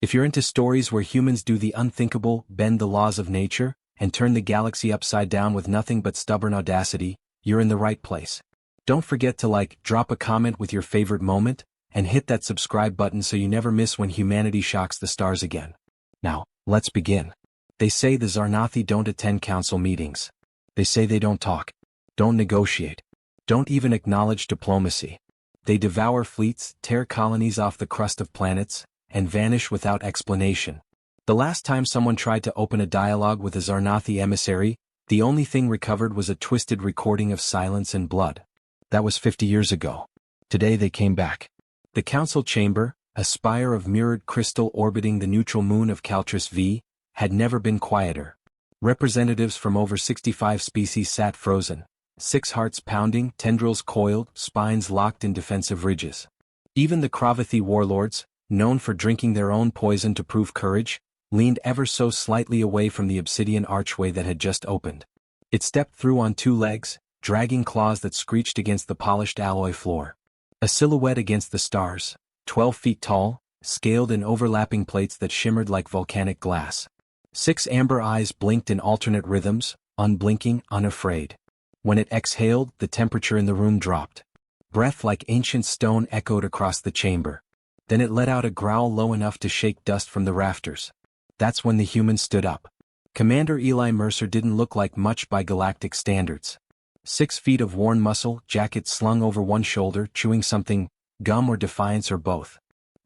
If you're into stories where humans do the unthinkable, bend the laws of nature, and turn the galaxy upside down with nothing but stubborn audacity, you're in the right place. Don't forget to drop a comment with your favorite moment, and hit that subscribe button so you never miss when humanity shocks the stars again. Now, let's begin. They say the Zarnathi don't attend council meetings. They say they don't talk, don't negotiate, don't even acknowledge diplomacy. They devour fleets, tear colonies off the crust of planets, and vanish without explanation. The last time someone tried to open a dialogue with a Zarnathi emissary, the only thing recovered was a twisted recording of silence and blood. That was 50 years ago. Today they came back. The council chamber, a spire of mirrored crystal orbiting the neutral moon of Caltris V, had never been quieter. Representatives from over 65 species sat frozen, 6 hearts pounding, tendrils coiled, spines locked in defensive ridges. Even the Kravathy warlords, known for drinking their own poison to prove courage, leaned ever so slightly away from the obsidian archway that had just opened. It stepped through on 2 legs, dragging claws that screeched against the polished alloy floor. A silhouette against the stars, 12 feet tall, scaled in overlapping plates that shimmered like volcanic glass. 6 amber eyes blinked in alternate rhythms, unblinking, unafraid. When it exhaled, the temperature in the room dropped. Breath like ancient stone echoed across the chamber. Then it let out a growl low enough to shake dust from the rafters. That's when the human stood up. Commander Eli Mercer didn't look like much by galactic standards. 6 feet of worn muscle, jacket slung over one shoulder, chewing something, gum or defiance or both.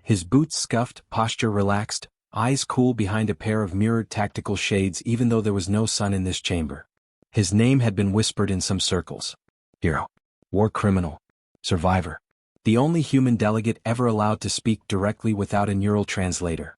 His boots scuffed, posture relaxed, eyes cool behind a pair of mirrored tactical shades even though there was no sun in this chamber. His name had been whispered in some circles. Hero. War criminal. Survivor. The only human delegate ever allowed to speak directly without a neural translator.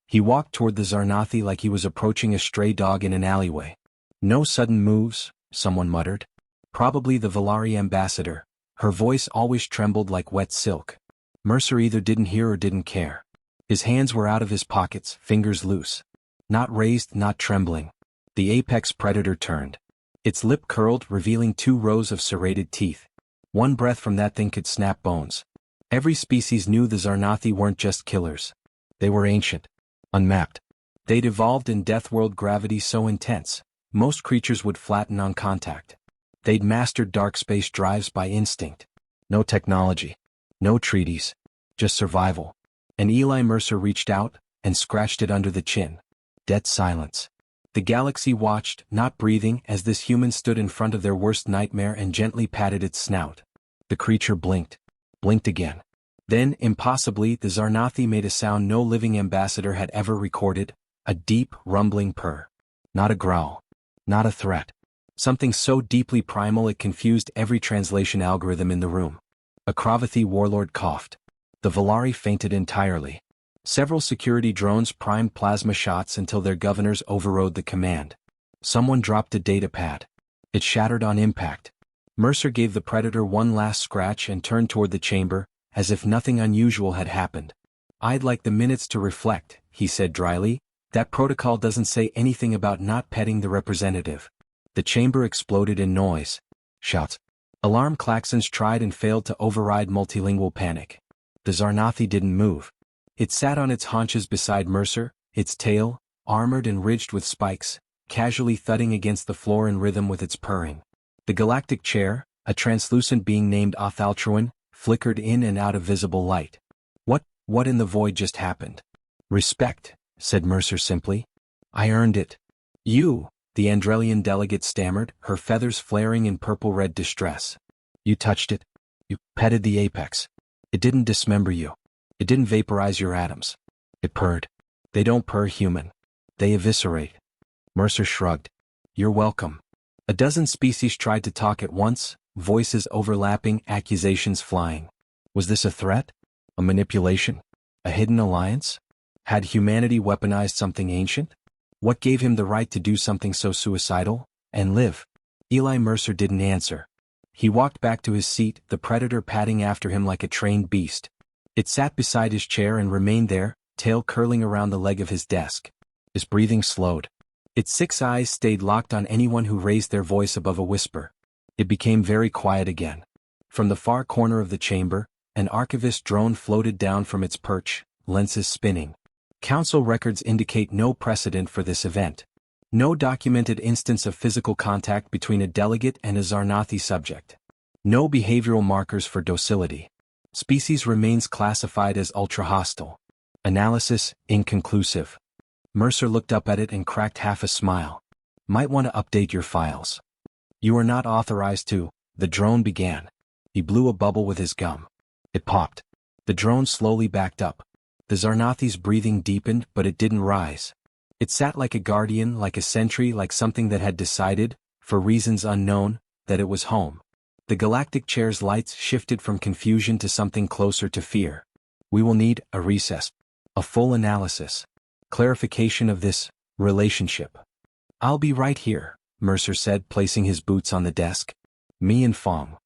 He walked toward the Zarnathi like he was approaching a stray dog in an alleyway. No sudden moves, someone muttered. Probably the Valari ambassador. Her voice always trembled like wet silk. Mercer either didn't hear or didn't care. His hands were out of his pockets, fingers loose. Not raised, not trembling. The apex predator turned. Its lip curled, revealing 2 rows of serrated teeth. One breath from that thing could snap bones. Every species knew the Zarnathi weren't just killers. They were ancient. Unmapped. They'd evolved in Deathworld gravity so intense, most creatures would flatten on contact. They'd mastered dark space drives by instinct. No technology. No treaties. Just survival. And Eli Mercer reached out, and scratched it under the chin. Dead silence. The galaxy watched, not breathing, as this human stood in front of their worst nightmare and gently patted its snout. The creature blinked. Blinked again. Then, impossibly, the Zarnathi made a sound no living ambassador had ever recorded, a deep, rumbling purr. Not a growl. Not a threat. Something so deeply primal it confused every translation algorithm in the room. A Kravathy warlord coughed. The Valari fainted entirely. Several security drones primed plasma shots until their governors overrode the command. Someone dropped a data pad. It shattered on impact. Mercer gave the predator one last scratch and turned toward the chamber, as if nothing unusual had happened. "I'd like the minutes to reflect," he said dryly. "That protocol doesn't say anything about not petting the representative." The chamber exploded in noise. Shouts. Alarm klaxons tried and failed to override multilingual panic. The Zarnathi didn't move. It sat on its haunches beside Mercer, its tail, armored and ridged with spikes, casually thudding against the floor in rhythm with its purring. The galactic chair, a translucent being named Othaltruan, flickered in and out of visible light. What in the void just happened?" "Respect," said Mercer simply. "I earned it." "You," the Andrelian delegate stammered, her feathers flaring in purple-red distress. "You touched it. You petted the apex. It didn't dismember you. It didn't vaporize your atoms. It purred. They don't purr human. They eviscerate." Mercer shrugged. "You're welcome." A dozen species tried to talk at once, voices overlapping, accusations flying. Was this a threat? A manipulation? A hidden alliance? Had humanity weaponized something ancient? What gave him the right to do something so suicidal, and live? Eli Mercer didn't answer. He walked back to his seat, the predator padding after him like a trained beast. It sat beside his chair and remained there, tail curling around the leg of his desk. His breathing slowed. Its 6 eyes stayed locked on anyone who raised their voice above a whisper. It became very quiet again. From the far corner of the chamber, an archivist drone floated down from its perch, lenses spinning. Council records indicate no precedent for this event. No documented instance of physical contact between a delegate and a Zarnathi subject. No behavioral markers for docility. Species remains classified as ultra-hostile. Analysis, inconclusive. Mercer looked up at it and cracked half a smile. Might want to update your files. You are not authorized to, the drone began. He blew a bubble with his gum. It popped. The drone slowly backed up. The Zarnathi's breathing deepened, but it didn't rise. It sat like a guardian, like a sentry, like something that had decided, for reasons unknown, that it was home. The Galactic chair's lights shifted from confusion to something closer to fear. We will need a recess. A full analysis. Clarification of this relationship. I'll be right here, Mercer said, placing his boots on the desk. Me and Fong.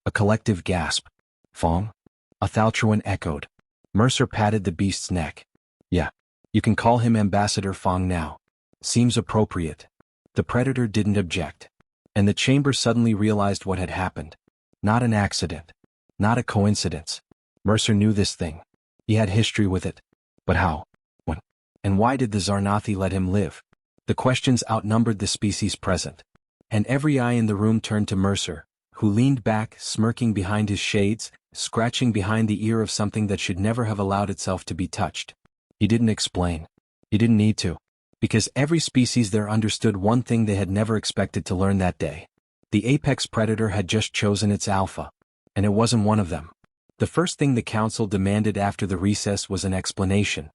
A collective gasp. Fong? Athaltruan echoed. Mercer patted the beast's neck. Yeah. You can call him Ambassador Fong now. Seems appropriate. The Predator didn't object. And the chamber suddenly realized what had happened. Not an accident. Not a coincidence. Mercer knew this thing. He had history with it. But how? When? And why did the Zarnathi let him live? The questions outnumbered the species present. And every eye in the room turned to Mercer, who leaned back, smirking behind his shades, scratching behind the ear of something that should never have allowed itself to be touched. He didn't explain. He didn't need to. Because every species there understood one thing they had never expected to learn that day. The apex predator had just chosen its alpha. And it wasn't one of them. The first thing the council demanded after the recess was an explanation.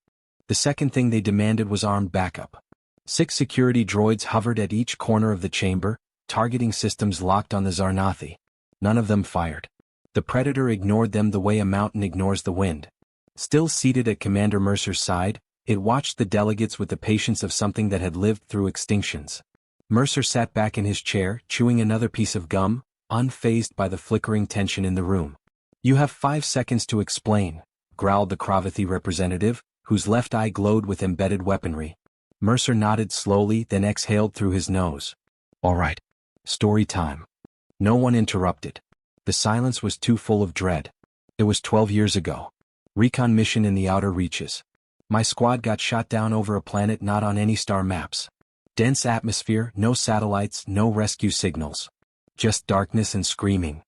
The second thing they demanded was armed backup. 6 security droids hovered at each corner of the chamber, targeting systems locked on the Zarnathi. None of them fired. The predator ignored them the way a mountain ignores the wind. Still seated at Commander Mercer's side, it watched the delegates with the patience of something that had lived through extinctions. Mercer sat back in his chair, chewing another piece of gum, unfazed by the flickering tension in the room. You have 5 seconds to explain, growled the Kravathy representative, whose left eye glowed with embedded weaponry. Mercer nodded slowly, then exhaled through his nose. All right. Story time. No one interrupted. The silence was too full of dread. It was 12 years ago. Recon mission in the outer reaches. My squad got shot down over a planet not on any star maps. Dense atmosphere, no satellites, no rescue signals. Just darkness and screaming.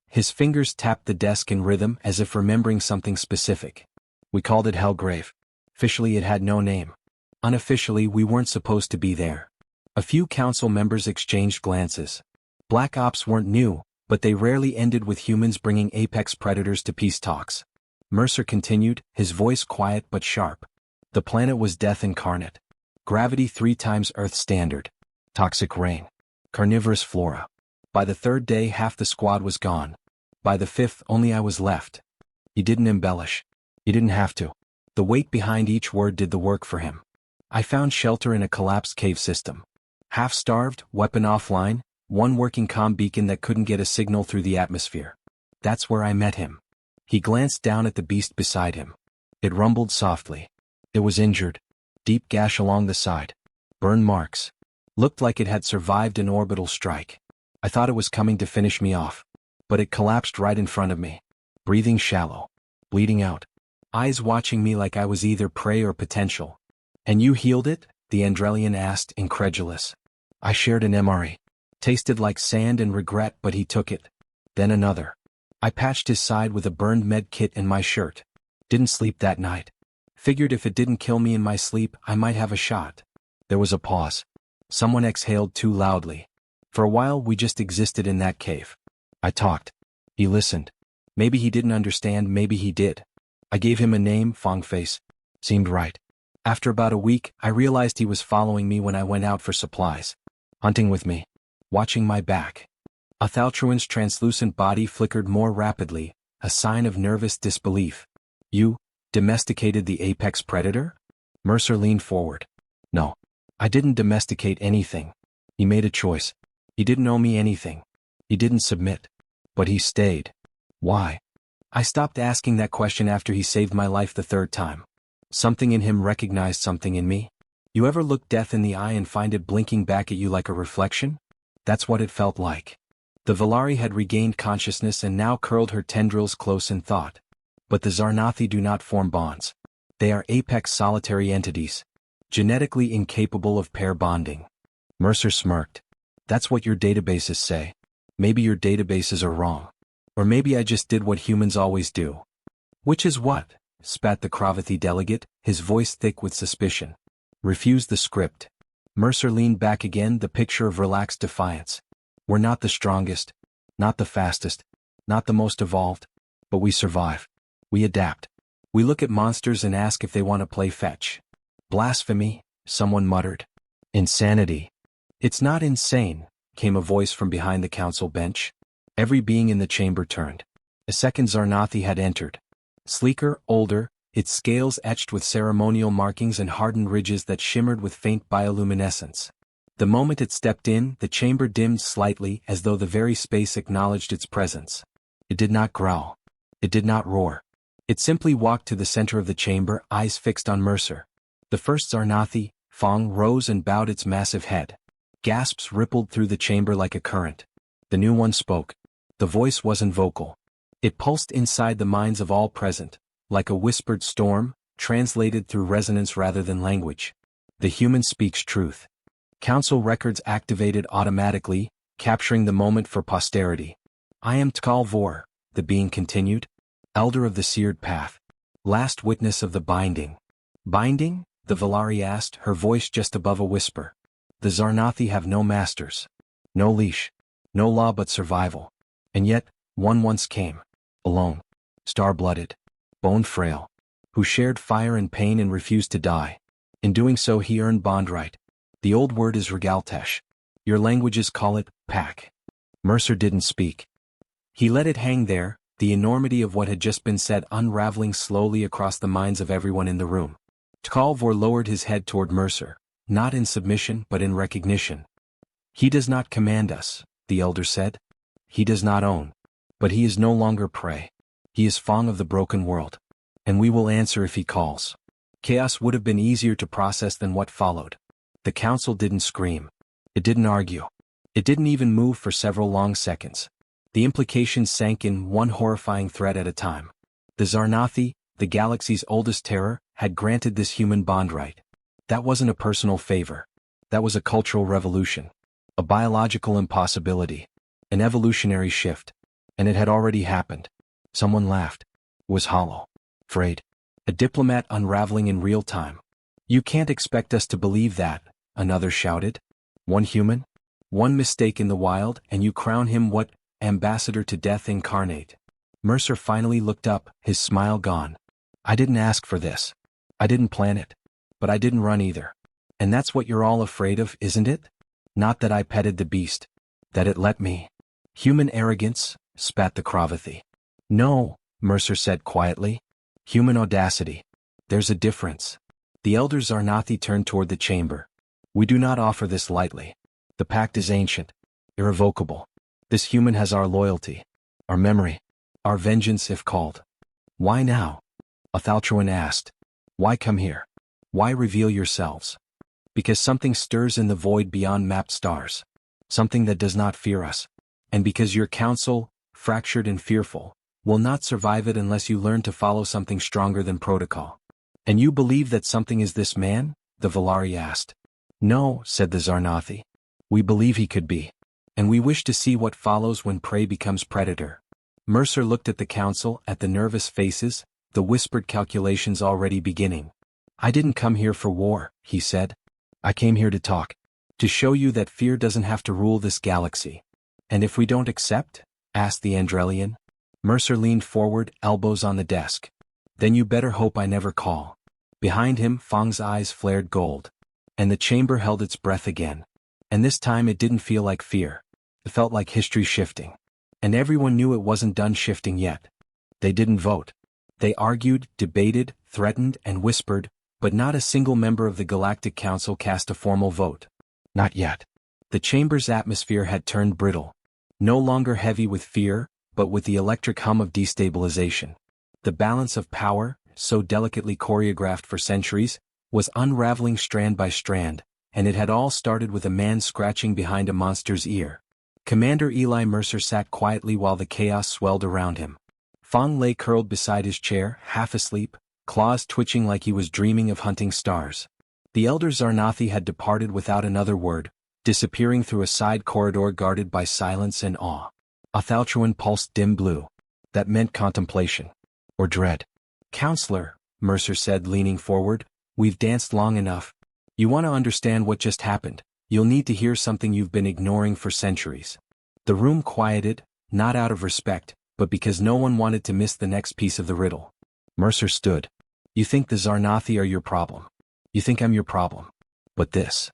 His fingers tapped the desk in rhythm as if remembering something specific. We called it Hellgrave. Officially it had no name. Unofficially we weren't supposed to be there. A few council members exchanged glances. Black Ops weren't new, but they rarely ended with humans bringing apex predators to peace talks. Mercer continued, his voice quiet but sharp. The planet was death incarnate. Gravity 3 times Earth standard. Toxic rain. Carnivorous flora. By the 3rd day half the squad was gone. By the 5th only I was left. He didn't embellish. He didn't have to. The weight behind each word did the work for him. I found shelter in a collapsed cave system. Half-starved, weapon offline, one working comm beacon that couldn't get a signal through the atmosphere. That's where I met him. He glanced down at the beast beside him. It rumbled softly. It was injured. Deep gash along the side. Burn marks. Looked like it had survived an orbital strike. I thought it was coming to finish me off. But it collapsed right in front of me. Breathing shallow. Bleeding out. Eyes watching me like I was either prey or potential. And you healed it? The Andrelian asked, incredulous. I shared an MRE. Tasted like sand and regret, but he took it. Then another. I patched his side with a burned med kit in my shirt. Didn't sleep that night. Figured if it didn't kill me in my sleep, I might have a shot. There was a pause. Someone exhaled too loudly. For a while we just existed in that cave. I talked. He listened. Maybe he didn't understand, maybe he did. I gave him a name, Fongface. Seemed right. After about a week, I realized he was following me when I went out for supplies. Hunting with me. Watching my back. Athaltruan's translucent body flickered more rapidly, a sign of nervous disbelief. You domesticated the apex predator? Mercer leaned forward. No. I didn't domesticate anything. He made a choice. He didn't owe me anything. He didn't submit. But he stayed. Why? I stopped asking that question after he saved my life the 3rd time. Something in him recognized something in me. You ever look death in the eye and find it blinking back at you like a reflection? That's what it felt like. The Valari had regained consciousness and now curled her tendrils close in thought. But the Zarnathi do not form bonds. They are apex solitary entities, genetically incapable of pair bonding. Mercer smirked. That's what your databases say. Maybe your databases are wrong. Or maybe I just did what humans always do. Which is what? Spat the Kravathy delegate, his voice thick with suspicion. Refuse the script. Mercer leaned back again, the picture of relaxed defiance. We're not the strongest, not the fastest, not the most evolved, but we survive. We adapt. We look at monsters and ask if they want to play fetch. Blasphemy, someone muttered. Insanity. It's not insane, came a voice from behind the council bench. Every being in the chamber turned. A second Zarnathi had entered. Sleeker, older, its scales etched with ceremonial markings and hardened ridges that shimmered with faint bioluminescence. The moment it stepped in, the chamber dimmed slightly as though the very space acknowledged its presence. It did not growl. It did not roar. It simply walked to the center of the chamber, eyes fixed on Mercer. The first Zarnathi, Fong, rose and bowed its massive head. Gasps rippled through the chamber like a current. The new one spoke. The voice wasn't vocal. It pulsed inside the minds of all present, like a whispered storm, translated through resonance rather than language. The human speaks truth. Council records activated automatically, capturing the moment for posterity. I am Tkal Vor, the being continued. Elder of the seared path. Last witness of the binding. Binding? The Valari asked, her voice just above a whisper. The Zarnathi have no masters. No leash. No law but survival. And yet, one once came. Alone. Star-blooded. Bone-frail. Who shared fire and pain and refused to die. In doing so he earned Bondright. The old word is regaltesh. Your languages call it, pack. Mercer didn't speak. He let it hang there, the enormity of what had just been said unraveling slowly across the minds of everyone in the room. Tkal Vor lowered his head toward Mercer, not in submission but in recognition. He does not command us, the elder said. He does not own. But he is no longer prey. He is Fong of the broken world. And we will answer if he calls. Chaos would have been easier to process than what followed. The council didn't scream. It didn't argue. It didn't even move for several long seconds. The implications sank in, one horrifying threat at a time. The Zarnathi, the galaxy's oldest terror, had granted this human Bondright. That wasn't a personal favor. That was a cultural revolution. A biological impossibility. An evolutionary shift. And it had already happened. Someone laughed. It was hollow. Frayed. A diplomat unraveling in real time. You can't expect us to believe that, another shouted. One human? One mistake in the wild, and you crown him what? Ambassador to death incarnate. Mercer finally looked up, his smile gone. I didn't ask for this. I didn't plan it. But I didn't run either. And that's what you're all afraid of, isn't it? Not that I petted the beast. That it let me. Human arrogance, spat the Kravathy. No, Mercer said quietly. Human audacity. There's a difference. The elder Zarnathi turned toward the chamber. We do not offer this lightly. The pact is ancient. Irrevocable. This human has our loyalty. Our memory. Our vengeance if called. Why now? Othaltruan asked. Why come here? Why reveal yourselves? Because something stirs in the void beyond mapped stars. Something that does not fear us. And because your council, fractured and fearful, will not survive it unless you learn to follow something stronger than protocol. And you believe that something is this man? The Valari asked. No, said the Zarnathi. We believe he could be. And we wish to see what follows when prey becomes predator. Mercer looked at the council, at the nervous faces, the whispered calculations already beginning. I didn't come here for war, he said. I came here to talk. To show you that fear doesn't have to rule this galaxy. And if we don't accept? Asked the Andrelian. Mercer leaned forward, elbows on the desk. Then you better hope I never call. Behind him, Fong's eyes flared gold. And the chamber held its breath again. And this time it didn't feel like fear. It felt like history shifting. And everyone knew it wasn't done shifting yet. They didn't vote. They argued, debated, threatened, and whispered, but not a single member of the Galactic Council cast a formal vote. Not yet. The chamber's atmosphere had turned brittle. No longer heavy with fear, but with the electric hum of destabilization. The balance of power, so delicately choreographed for centuries, was unraveling strand by strand, and it had all started with a man scratching behind a monster's ear. Commander Eli Mercer sat quietly while the chaos swelled around him. Fong lay curled beside his chair, half asleep, claws twitching like he was dreaming of hunting stars. The elder Zarnathi had departed without another word, disappearing through a side corridor guarded by silence and awe. Othaltruan pulsed dim blue. That meant contemplation. Or dread. "Counselor," Mercer said, leaning forward, "we've danced long enough. You want to understand what just happened, you'll need to hear something you've been ignoring for centuries." The room quieted, not out of respect, but because no one wanted to miss the next piece of the riddle. Mercer stood. "You think the Zarnathi are your problem. You think I'm your problem. But this."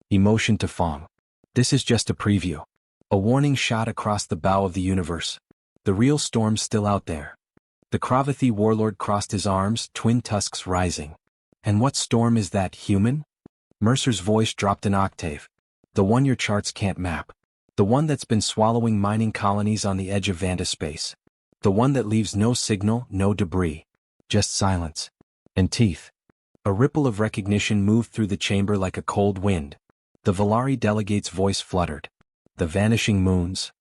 He motioned to Fong. "This is just a preview. A warning shot across the bow of the universe. The real storm's still out there." The Kravathy warlord crossed his arms, twin tusks rising. "And what storm is that, human?" Mercer's voice dropped an octave. "The one your charts can't map. The one that's been swallowing mining colonies on the edge of Vantaspace. The one that leaves no signal, no debris. Just silence. And teeth." A ripple of recognition moved through the chamber like a cold wind. The Valari delegate's voice fluttered. "The vanishing moons."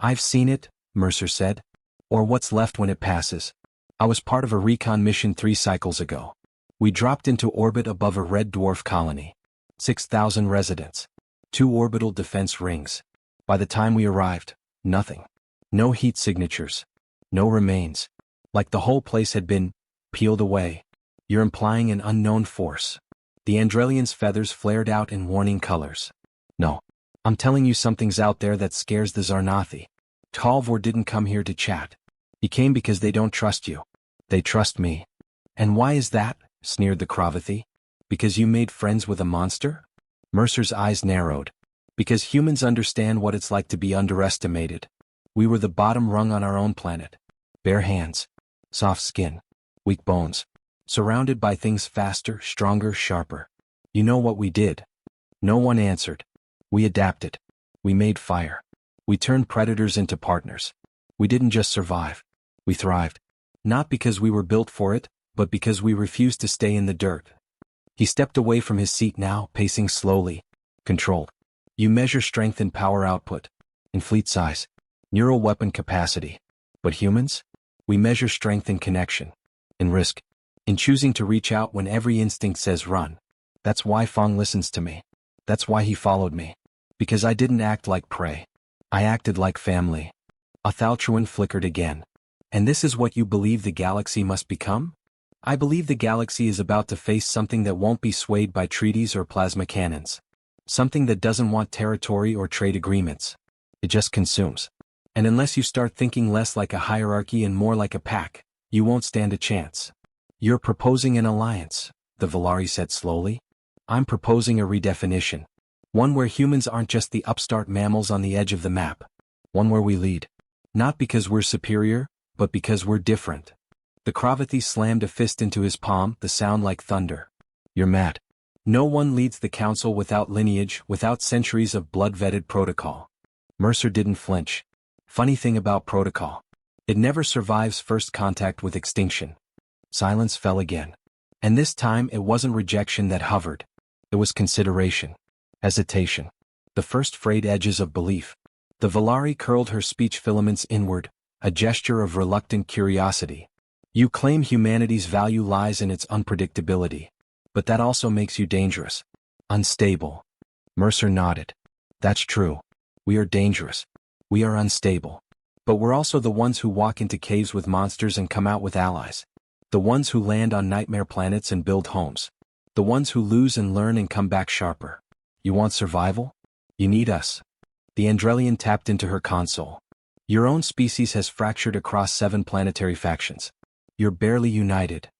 "I've seen it," Mercer said. "Or what's left when it passes. I was part of a recon mission 3 cycles ago. We dropped into orbit above a red dwarf colony. 6,000 residents. 2 orbital defense rings. By the time we arrived, nothing. No heat signatures. No remains. Like the whole place had been peeled away." "You're implying an unknown force." The Andrelian's feathers flared out in warning colors. "No. I'm telling you something's out there that scares the Zarnathi. Talvor didn't come here to chat. He came because they don't trust you. They trust me." "And why is that?" sneered the Kravathy. "Because you made friends with a monster?" Mercer's eyes narrowed. "Because humans understand what it's like to be underestimated. We were the bottom rung on our own planet. Bare hands. Soft skin. Weak bones. Surrounded by things faster, stronger, sharper. You know what we did?" No one answered. "We adapted. We made fire. We turned predators into partners. We didn't just survive. We thrived. Not because we were built for it, but because we refused to stay in the dirt." He stepped away from his seat now, pacing slowly. "Controlled. You measure strength in power output, in fleet size, neural weapon capacity. But humans? We measure strength in connection, in risk, in choosing to reach out when every instinct says run. That's why Fong listens to me. That's why he followed me. Because I didn't act like prey. I acted like family." Othaltruan flickered again. "And this is what you believe the galaxy must become?" "I believe the galaxy is about to face something that won't be swayed by treaties or plasma cannons. Something that doesn't want territory or trade agreements. It just consumes. And unless you start thinking less like a hierarchy and more like a pack, you won't stand a chance." "You're proposing an alliance," the Valari said slowly. "I'm proposing a redefinition. One where humans aren't just the upstart mammals on the edge of the map. One where we lead. Not because we're superior, but because we're different." The Kravathy slammed a fist into his palm, the sound like thunder. "You're mad. No one leads the council without lineage, without centuries of blood-vetted protocol." Mercer didn't flinch. "Funny thing about protocol. It never survives first contact with extinction." Silence fell again. And this time it wasn't rejection that hovered. It was consideration. Hesitation. The first frayed edges of belief. The Valari curled her speech filaments inward, a gesture of reluctant curiosity. "You claim humanity's value lies in its unpredictability. But that also makes you dangerous. Unstable." Mercer nodded. "That's true. We are dangerous. We are unstable. But we're also the ones who walk into caves with monsters and come out with allies. The ones who land on nightmare planets and build homes. The ones who lose and learn and come back sharper. You want survival? You need us." The Andrelian tapped into her console. "Your own species has fractured across 7 planetary factions. You're barely united.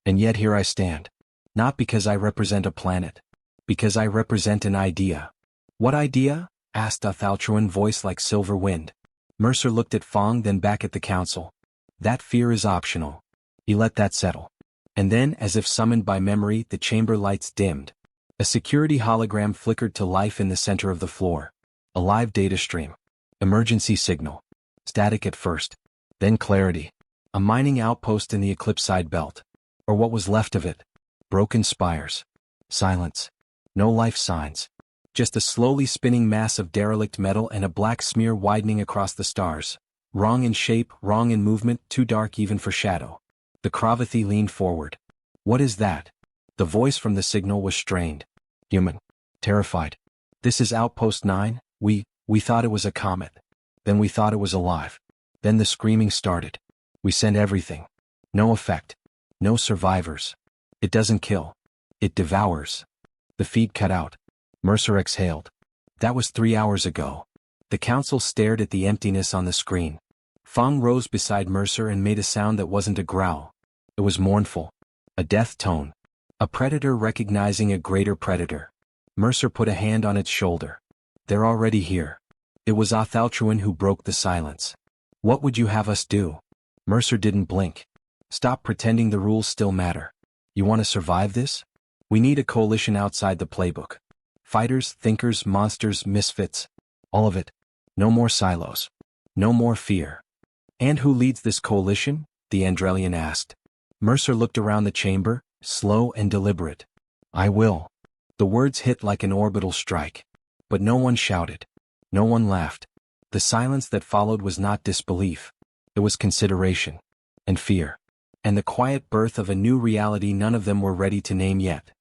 And yet here I stand. Not because I represent a planet. Because I represent an idea." "What idea?" asked Othaltruan, voice like silver wind. Mercer looked at Fong, then back at the council. "That fear is optional." He let that settle. And then, as if summoned by memory, the chamber lights dimmed. A security hologram flickered to life in the center of the floor. A live data stream. Emergency signal. Static at first. Then clarity. A mining outpost in the Eclipside belt. Or what was left of it. Broken spires. Silence. No life signs. Just a slowly spinning mass of derelict metal and a black smear widening across the stars. Wrong in shape, wrong in movement, too dark even for shadow. The Kravathy leaned forward. What is that? The voice from the signal was strained. Human. Terrified. This is Outpost 9, we thought it was a comet. Then we thought it was alive. Then the screaming started. We sent everything. No effect. No survivors. It doesn't kill. It devours. The feed cut out. Mercer exhaled. That was 3 hours ago. The council stared at the emptiness on the screen. Fong rose beside Mercer and made a sound that wasn't a growl. It was mournful. A death tone. A predator recognizing a greater predator. Mercer put a hand on its shoulder. They're already here. It was Othaltruan who broke the silence. What would you have us do? Mercer didn't blink. Stop pretending the rules still matter. You want to survive this? We need a coalition outside the playbook. Fighters, thinkers, monsters, misfits. All of it. No more silos. No more fear. And who leads this coalition? The Andrelian asked. Mercer looked around the chamber, slow and deliberate. I will. The words hit like an orbital strike. But no one shouted. No one laughed. The silence that followed was not disbelief. It was consideration. And fear. And the quiet birth of a new reality none of them were ready to name yet.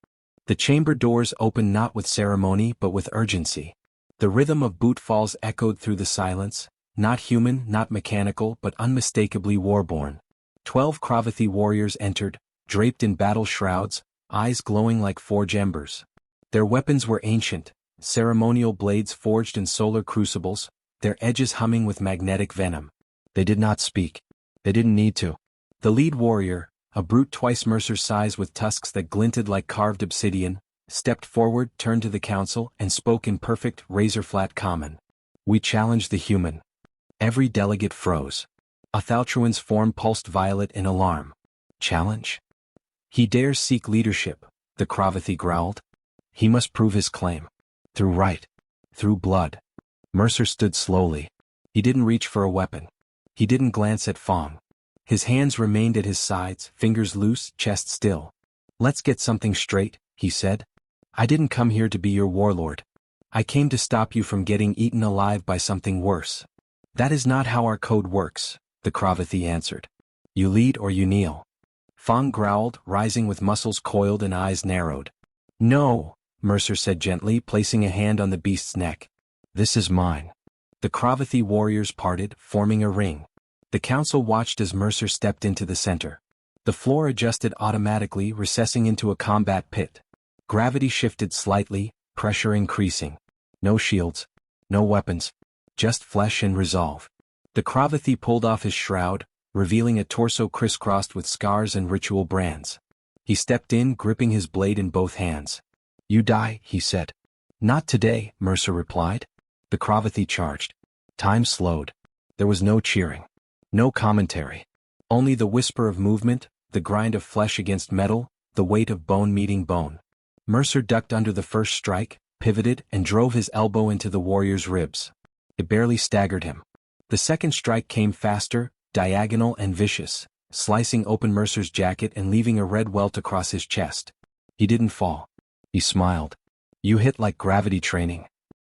The chamber doors opened not with ceremony but with urgency. The rhythm of boot falls echoed through the silence, not human, not mechanical, but unmistakably warborn. 12 Kravathy warriors entered, draped in battle shrouds, eyes glowing like forge embers. Their weapons were ancient, ceremonial blades forged in solar crucibles, their edges humming with magnetic venom. They did not speak. They didn't need to. The lead warrior, a brute twice Mercer's size with tusks that glinted like carved obsidian, stepped forward, turned to the council, and spoke in perfect, razor-flat common. We challenge the human. Every delegate froze. Othaltruan's form pulsed violet in alarm. Challenge? He dares seek leadership, the Kravathy growled. He must prove his claim. Through right. Through blood. Mercer stood slowly. He didn't reach for a weapon. He didn't glance at Fong. His hands remained at his sides, fingers loose, chest still. Let's get something straight, he said. I didn't come here to be your warlord. I came to stop you from getting eaten alive by something worse. That is not how our code works, the Kravathy answered. You lead or you kneel. Fong growled, rising with muscles coiled and eyes narrowed. No, Mercer said gently, placing a hand on the beast's neck. This is mine. The Kravathy warriors parted, forming a ring. The council watched as Mercer stepped into the center. The floor adjusted automatically, recessing into a combat pit. Gravity shifted slightly, pressure increasing. No shields. No weapons. Just flesh and resolve. The Kravathy pulled off his shroud, revealing a torso crisscrossed with scars and ritual brands. He stepped in, gripping his blade in both hands. You die, he said. Not today, Mercer replied. The Kravathy charged. Time slowed. There was no cheering. No commentary. Only the whisper of movement, the grind of flesh against metal, the weight of bone meeting bone. Mercer ducked under the first strike, pivoted, and drove his elbow into the warrior's ribs. It barely staggered him. The second strike came faster, diagonal and vicious, slicing open Mercer's jacket and leaving a red welt across his chest. He didn't fall. He smiled. You hit like gravity training.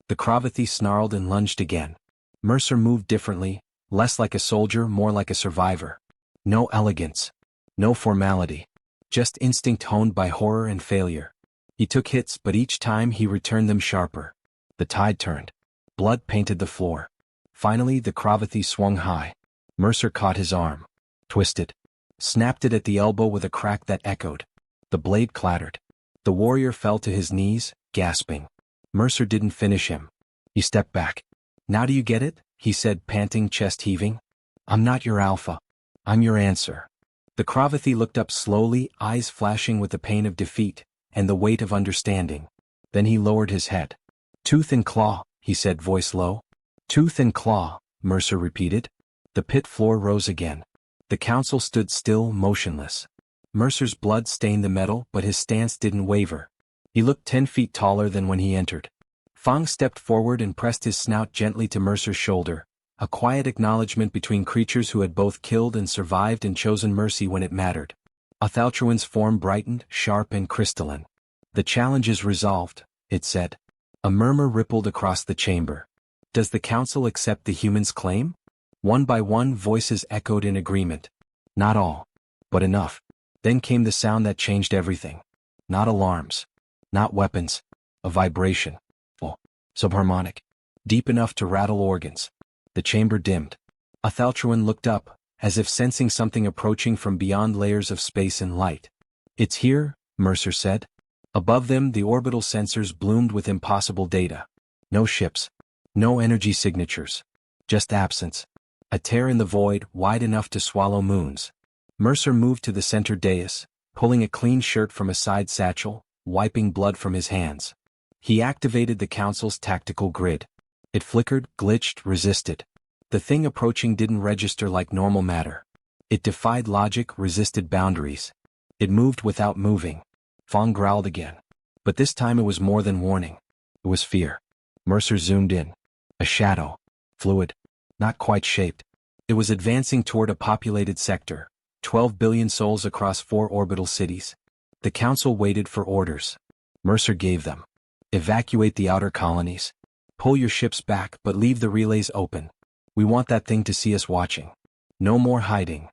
The Kravathy snarled and lunged again. Mercer moved differently, less like a soldier, more like a survivor. No elegance. No formality. Just instinct honed by horror and failure. He took hits, but each time he returned them sharper. The tide turned. Blood painted the floor. Finally, the Kravathy swung high. Mercer caught his arm. Twisted. Snapped it at the elbow with a crack that echoed. The blade clattered. The warrior fell to his knees, gasping. Mercer didn't finish him. He stepped back. Now do you get it? He said, panting, chest heaving. I'm not your alpha. I'm your answer. The Kravathy looked up slowly, eyes flashing with the pain of defeat, and the weight of understanding. Then he lowered his head. Tooth and claw, he said, voice low. Tooth and claw, Mercer repeated. The pit floor rose again. The council stood still, motionless. Mercer's blood stained the metal, but his stance didn't waver. He looked 10 feet taller than when he entered. Fong stepped forward and pressed his snout gently to Mercer's shoulder, a quiet acknowledgement between creatures who had both killed and survived and chosen mercy when it mattered. Othaltruan's form brightened, sharp and crystalline. The challenge is resolved, it said. A murmur rippled across the chamber. Does the council accept the human's claim? One by one voices echoed in agreement. Not all. But enough. Then came the sound that changed everything. Not alarms. Not weapons. A vibration. Oh, subharmonic. Deep enough to rattle organs. The chamber dimmed. Athaltruan looked up, as if sensing something approaching from beyond layers of space and light. "It's here," Mercer said. Above them the orbital sensors bloomed with impossible data. No ships. No energy signatures. Just absence. A tear in the void wide enough to swallow moons. Mercer moved to the center dais, pulling a clean shirt from a side satchel, wiping blood from his hands. He activated the Council's tactical grid. It flickered, glitched, resisted. The thing approaching didn't register like normal matter. It defied logic, resisted boundaries. It moved without moving. Fong growled again. But this time it was more than warning. It was fear. Mercer zoomed in. A shadow. Fluid. Not quite shaped. It was advancing toward a populated sector. 12 billion souls across 4 orbital cities. The Council waited for orders. Mercer gave them. Evacuate the outer colonies. Pull your ships back but leave the relays open. We want that thing to see us watching. No more hiding.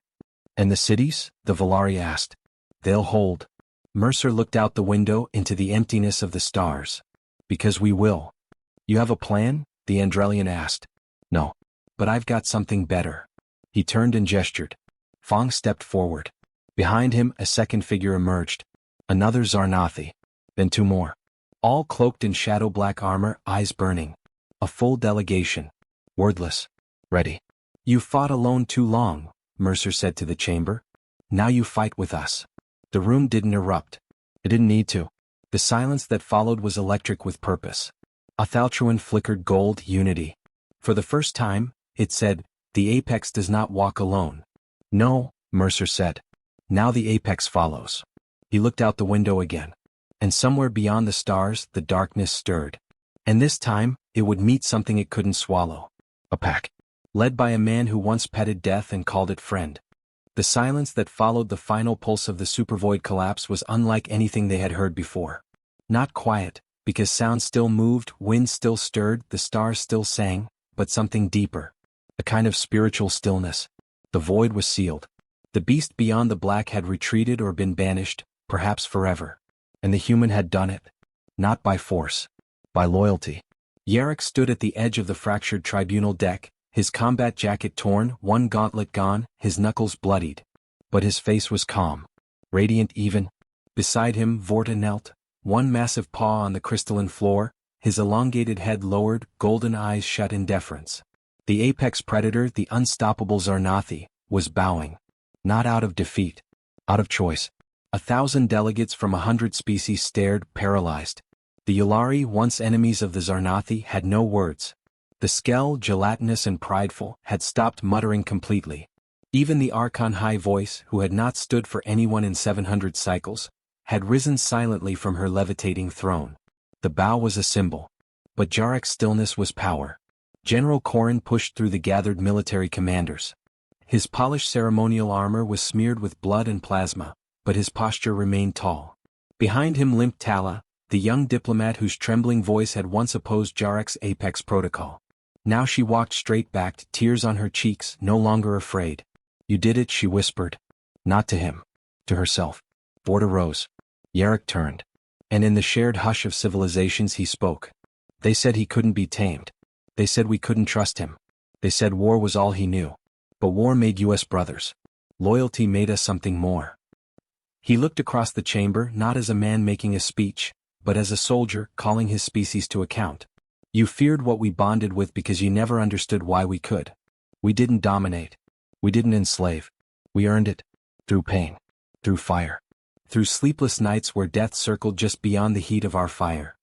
And the cities? The Valari asked. They'll hold. Mercer looked out the window into the emptiness of the stars. Because we will. You have a plan? The Andrelian asked. No. But I've got something better. He turned and gestured. Fong stepped forward. Behind him a second figure emerged. Another Zarnathi. Then 2 more. All cloaked in shadow-black armor, eyes burning. A full delegation. Wordless. Ready. You fought alone too long, Mercer said to the chamber. Now you fight with us. The room didn't erupt. It didn't need to. The silence that followed was electric with purpose. Athaltruan flickered gold unity. For the first time, it said, the apex does not walk alone. No, Mercer said. Now the apex follows. He looked out the window again. And somewhere beyond the stars, the darkness stirred. And this time, it would meet something it couldn't swallow. A pack. Led by a man who once petted death and called it friend. The silence that followed the final pulse of the supervoid collapse was unlike anything they had heard before. Not quiet, because sound still moved, wind still stirred, the stars still sang, but something deeper. A kind of spiritual stillness. The void was sealed. The beast beyond the black had retreated or been banished, perhaps forever. And the human had done it. Not by force. By loyalty. Yarrick stood at the edge of the fractured tribunal deck, his combat jacket torn, one gauntlet gone, his knuckles bloodied. But his face was calm. Radiant even. Beside him, Vorta knelt, one massive paw on the crystalline floor, his elongated head lowered, golden eyes shut in deference. The apex predator, the unstoppable Zarnathi, was bowing. Not out of defeat. Out of choice. 1,000 delegates from 100 species stared, paralyzed. The Yulari, once enemies of the Zarnathi, had no words. The Skell, gelatinous and prideful, had stopped muttering completely. Even the Archon High Voice, who had not stood for anyone in 700 cycles, had risen silently from her levitating throne. The bow was a symbol. But Jarrek's stillness was power. General Corrin pushed through the gathered military commanders. His polished ceremonial armor was smeared with blood and plasma, but his posture remained tall. Behind him limped Tala, the young diplomat whose trembling voice had once opposed Jarrek's apex protocol. Now she walked straight-backed, tears on her cheeks, no longer afraid. You did it, she whispered. Not to him. To herself. Vorta rose. Yarrick turned. And in the shared hush of civilizations he spoke. They said he couldn't be tamed. They said we couldn't trust him. They said war was all he knew. But war made us brothers. Loyalty made us something more. He looked across the chamber not as a man making a speech, but as a soldier calling his species to account. You feared what we bonded with because you never understood why we could. We didn't dominate. We didn't enslave. We earned it. Through pain. Through fire. Through sleepless nights where death circled just beyond the heat of our fire.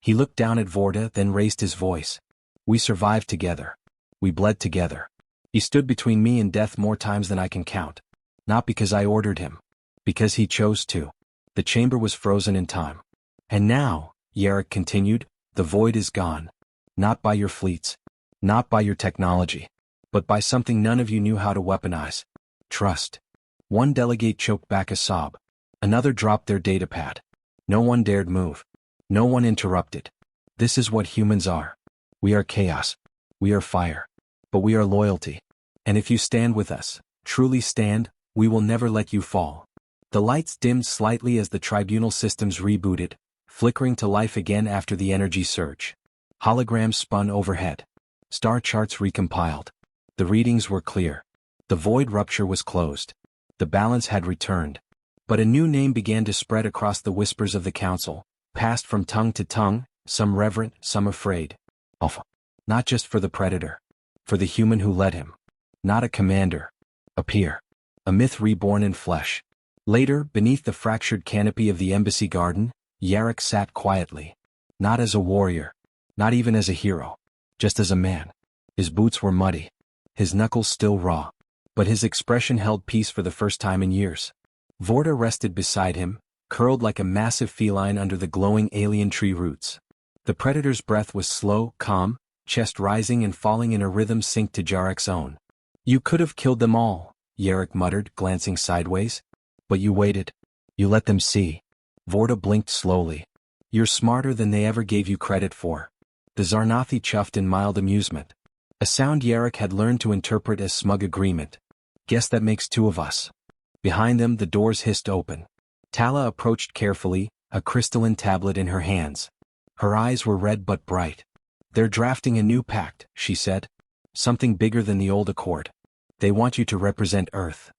He looked down at Vorta, then raised his voice. We survived together. We bled together. He stood between me and death more times than I can count. Not because I ordered him. Because he chose to. The chamber was frozen in time. And now, Yarrick continued, the void is gone. Not by your fleets. Not by your technology. But by something none of you knew how to weaponize. Trust. One delegate choked back a sob. Another dropped their datapad. No one dared move. No one interrupted. This is what humans are. We are chaos. We are fire. But we are loyalty. And if you stand with us, truly stand, we will never let you fall. The lights dimmed slightly as the tribunal systems rebooted, flickering to life again after the energy surge. Holograms spun overhead. Star charts recompiled. The readings were clear. The void rupture was closed. The balance had returned. But a new name began to spread across the whispers of the council, passed from tongue to tongue, some reverent, some afraid. Awful. Not just for the predator. For the human who led him. Not a commander. A peer. A myth reborn in flesh. Later, beneath the fractured canopy of the embassy garden, Yarrick sat quietly. Not as a warrior. Not even as a hero. Just as a man. His boots were muddy. His knuckles still raw. But his expression held peace for the first time in years. Vorta rested beside him, curled like a massive feline under the glowing alien tree roots. The predator's breath was slow, calm, chest rising and falling in a rhythm synced to Yarrick's own. You could have killed them all, Yarrick muttered, glancing sideways. But you waited. You let them see. Vorta blinked slowly. You're smarter than they ever gave you credit for. The Zarnathi chuffed in mild amusement. A sound Yarrick had learned to interpret as smug agreement. Guess that makes two of us. Behind them the doors hissed open. Tala approached carefully, a crystalline tablet in her hands. Her eyes were red but bright. They're drafting a new pact, she said. Something bigger than the old accord. They want you to represent Earth.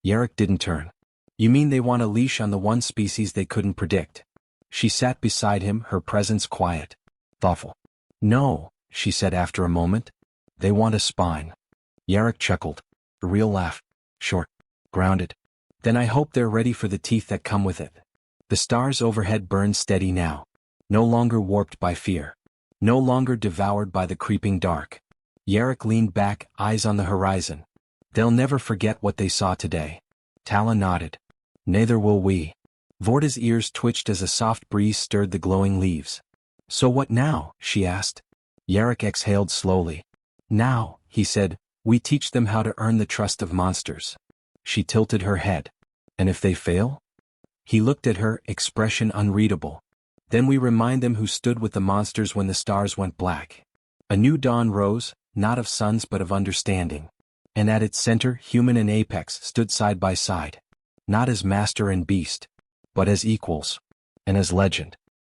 Yarrick didn't turn. You mean they want a leash on the one species they couldn't predict? She sat beside him, her presence quiet. Thoughtful. No, she said after a moment. They want a spine. Yarrick chuckled. A real laugh. Short. Grounded. Then I hope they're ready for the teeth that come with it. The stars overhead burned steady now. No longer warped by fear. No longer devoured by the creeping dark. Yarrick leaned back, eyes on the horizon. They'll never forget what they saw today. Tala nodded. Neither will we. Vorta's ears twitched as a soft breeze stirred the glowing leaves. So what now? She asked. Yarrick exhaled slowly. Now, he said, we teach them how to earn the trust of monsters. She tilted her head. And if they fail? He looked at her, expression unreadable. Then we remind them who stood with the monsters when the stars went black. A new dawn rose, not of suns but of understanding. And at its center, human and apex stood side by side. Not as master and beast, but as equals. And as legend.